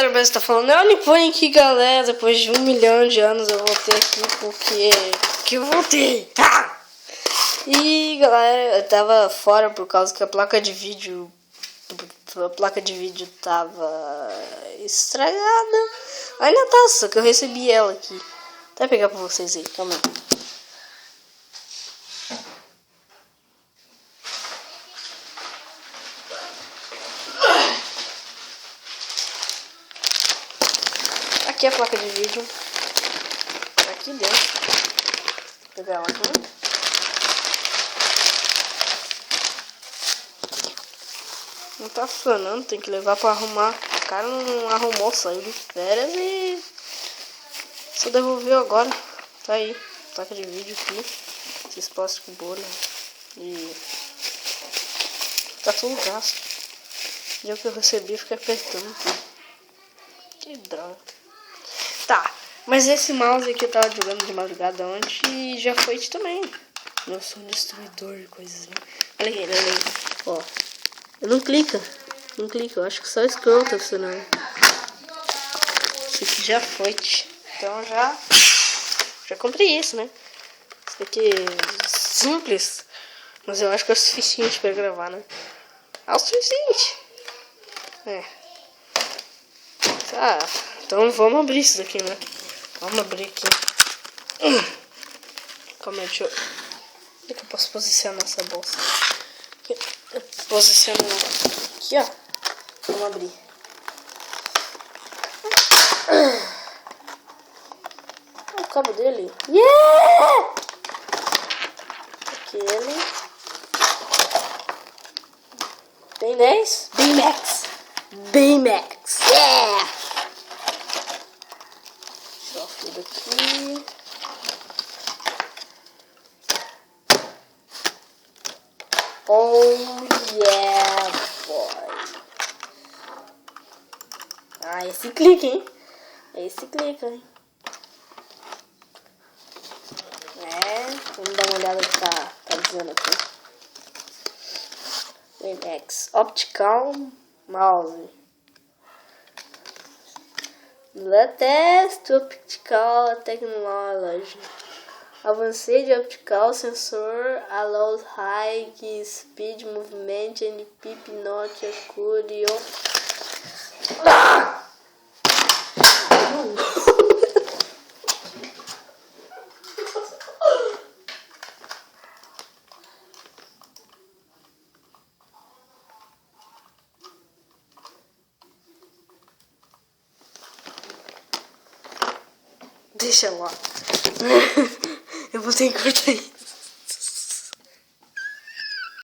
Bebê está falando, eu Nipone aqui, galera. Depois de 1 milhão de anos eu voltei aqui porque eu voltei. E galera, eu tava fora por causa que a placa de vídeo tava estragada. Ainda tá, só que eu recebi ela aqui. Até pegar pra vocês aí, calma aí. Aqui é a placa de vídeo. Aqui dentro. Vou pegar ela aqui. Não tá funcionando, tem que levar pra arrumar. O cara não arrumou, saiu de férias e só devolveu agora. Tá aí, placa de vídeo aqui. Esses plásticos bolha. E tá tudo gasto. E o que eu recebi fica apertando tudo. Que droga. Tá, mas esse mouse aqui eu tava jogando de madrugada ontem e já foi também. Eu sou um destruidor de coisas. Olha aqui, olha aí. Ó, não clica, eu acho que só o scroll tá funcionando. Esse aqui já foi. Então já comprei isso, né? Isso aqui é simples, mas eu acho que é o suficiente pra gravar, né? É o suficiente. É. Tá, então vamos abrir isso daqui, né? Vamos abrir aqui. Calma aí, deixa eu... Onde é que eu posso posicionar essa bolsa? Aqui. Eu posiciono aqui, ó. Vamos abrir. O cabo dele. Yeah! Aquele. Tem 10? Baymax. Yeah! Sofre daqui. Oh yeah, boy. Ah, esse clica, hein? Esse clica, hein? Vamos dar uma olhada no que tá dizendo aqui. Baymax Optical Mouse. Latest Optical Technology. Avanced Optical Sensor allows high speed movement and pip not occur. Deixa lá. Eu vou ter que cortar isso.